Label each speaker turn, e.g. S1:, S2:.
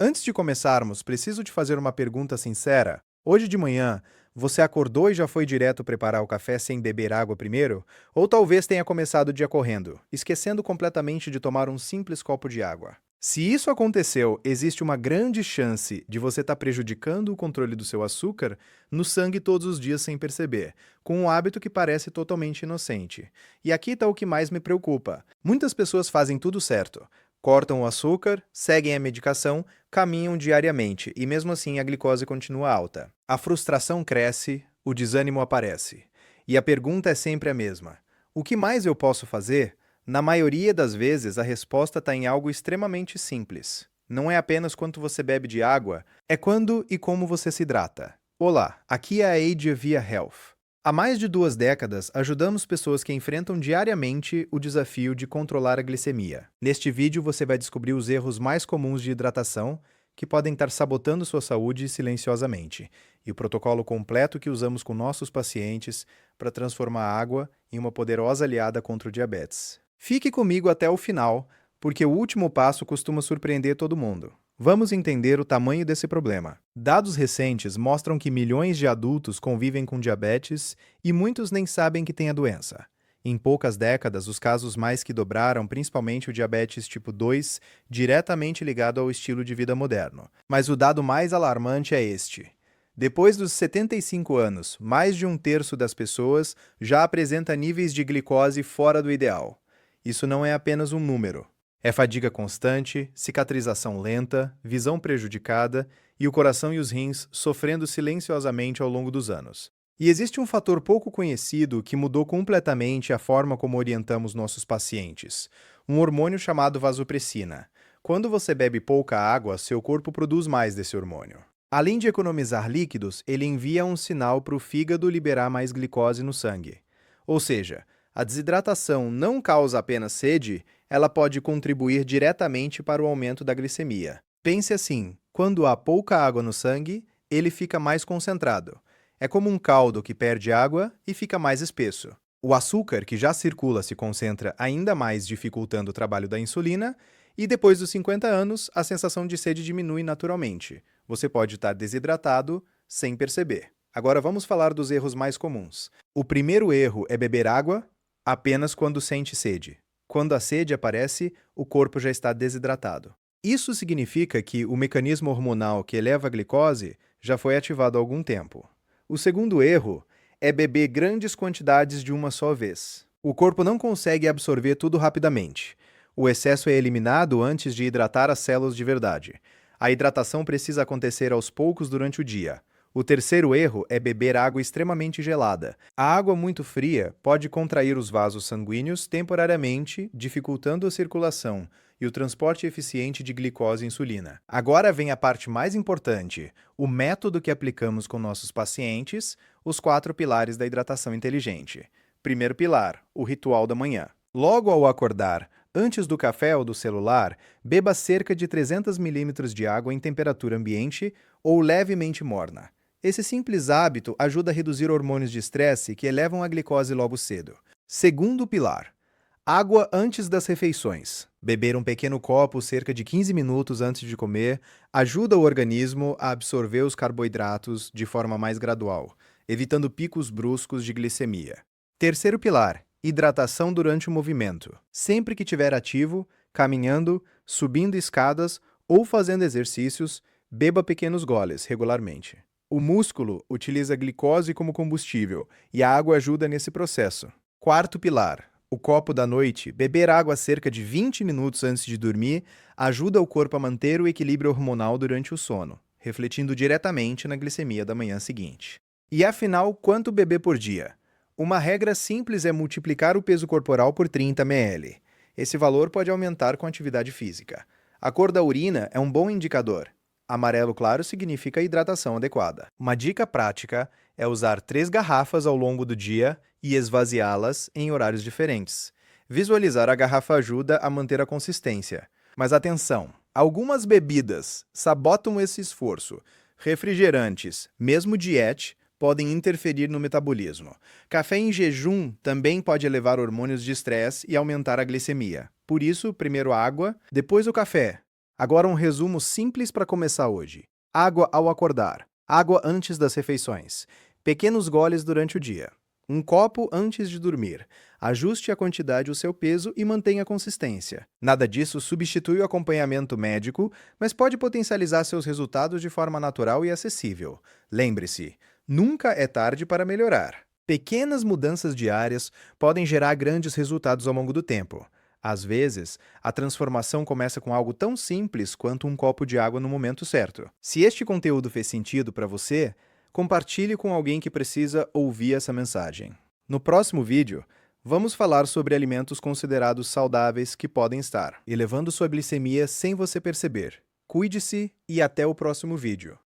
S1: Antes de começarmos, preciso te fazer uma pergunta sincera. Hoje de manhã, você acordou e já foi direto preparar o café sem beber água primeiro? Ou talvez tenha começado o dia correndo, esquecendo completamente de tomar um simples copo de água? Se isso aconteceu, existe uma grande chance de você estar prejudicando o controle do seu açúcar no sangue todos os dias sem perceber, com um hábito que parece totalmente inocente. E aqui está o que mais me preocupa. Muitas pessoas fazem tudo certo. Cortam o açúcar, seguem a medicação, caminham diariamente e mesmo assim a glicose continua alta. A frustração cresce, o desânimo aparece. E a pergunta é sempre a mesma: o que mais eu posso fazer? Na maioria das vezes, a resposta está em algo extremamente simples. Não é apenas quanto você bebe de água, é quando e como você se hidrata. Olá, aqui é a Age Via Health. Há mais de 2 décadas, ajudamos pessoas que enfrentam diariamente o desafio de controlar a glicemia. Neste vídeo, você vai descobrir os erros mais comuns de hidratação que podem estar sabotando sua saúde silenciosamente, e o protocolo completo que usamos com nossos pacientes para transformar a água em uma poderosa aliada contra o diabetes. Fique comigo até o final, porque o último passo costuma surpreender todo mundo. Vamos entender o tamanho desse problema. Dados recentes mostram que milhões de adultos convivem com diabetes e muitos nem sabem que têm a doença. Em poucas décadas, os casos mais que dobraram, principalmente o diabetes tipo 2, diretamente ligado ao estilo de vida moderno. Mas o dado mais alarmante é este. Depois dos 75 anos, mais de um terço das pessoas já apresenta níveis de glicose fora do ideal. Isso não é apenas um número. É fadiga constante, cicatrização lenta, visão prejudicada e o coração e os rins sofrendo silenciosamente ao longo dos anos. E existe um fator pouco conhecido que mudou completamente a forma como orientamos nossos pacientes: um hormônio chamado vasopressina. Quando você bebe pouca água, seu corpo produz mais desse hormônio. Além de economizar líquidos, ele envia um sinal para o fígado liberar mais glicose no sangue. Ou seja, a desidratação não causa apenas sede, ela pode contribuir diretamente para o aumento da glicemia. Pense assim: quando há pouca água no sangue, ele fica mais concentrado. É como um caldo que perde água e fica mais espesso. O açúcar que já circula se concentra ainda mais, dificultando o trabalho da insulina, e depois dos 50 anos, a sensação de sede diminui naturalmente. Você pode estar desidratado sem perceber. Agora vamos falar dos erros mais comuns. O primeiro erro é beber água apenas quando sente sede. Quando a sede aparece, o corpo já está desidratado. Isso significa que o mecanismo hormonal que eleva a glicose já foi ativado há algum tempo. O segundo erro é beber grandes quantidades de uma só vez. O corpo não consegue absorver tudo rapidamente. O excesso é eliminado antes de hidratar as células de verdade. A hidratação precisa acontecer aos poucos durante o dia. O terceiro erro é beber água extremamente gelada. A água muito fria pode contrair os vasos sanguíneos temporariamente, dificultando a circulação e o transporte eficiente de glicose e insulina. Agora vem a parte mais importante: o método que aplicamos com nossos pacientes, os 4 pilares da hidratação inteligente. Primeiro pilar, o ritual da manhã. Logo ao acordar, antes do café ou do celular, beba cerca de 300 ml de água em temperatura ambiente ou levemente morna. Esse simples hábito ajuda a reduzir hormônios de estresse que elevam a glicose logo cedo. Segundo pilar: água antes das refeições. Beber um pequeno copo cerca de 15 minutos antes de comer ajuda o organismo a absorver os carboidratos de forma mais gradual, evitando picos bruscos de glicemia. Terceiro pilar: hidratação durante o movimento. Sempre que estiver ativo, caminhando, subindo escadas ou fazendo exercícios, beba pequenos goles regularmente. O músculo utiliza a glicose como combustível e a água ajuda nesse processo. Quarto pilar: o copo da noite. Beber água cerca de 20 minutos antes de dormir ajuda o corpo a manter o equilíbrio hormonal durante o sono, refletindo diretamente na glicemia da manhã seguinte. E afinal, quanto beber por dia? Uma regra simples é multiplicar o peso corporal por 30 ml. Esse valor pode aumentar com a atividade física. A cor da urina é um bom indicador. Amarelo claro significa hidratação adequada. Uma dica prática é usar 3 garrafas ao longo do dia e esvaziá-las em horários diferentes. Visualizar a garrafa ajuda a manter a consistência. Mas atenção, algumas bebidas sabotam esse esforço. Refrigerantes, mesmo diet, podem interferir no metabolismo. Café em jejum também pode elevar hormônios de estresse e aumentar a glicemia. Por isso, primeiro a água, depois o café. Agora um resumo simples para começar hoje. Água ao acordar. Água antes das refeições. Pequenos goles durante o dia. Um copo antes de dormir. Ajuste a quantidade ao seu peso e mantenha a consistência. Nada disso substitui o acompanhamento médico, mas pode potencializar seus resultados de forma natural e acessível. Lembre-se, nunca é tarde para melhorar. Pequenas mudanças diárias podem gerar grandes resultados ao longo do tempo. Às vezes, a transformação começa com algo tão simples quanto um copo de água no momento certo. Se este conteúdo fez sentido para você, compartilhe com alguém que precisa ouvir essa mensagem. No próximo vídeo, vamos falar sobre alimentos considerados saudáveis que podem estar elevando sua glicemia sem você perceber. Cuide-se e até o próximo vídeo.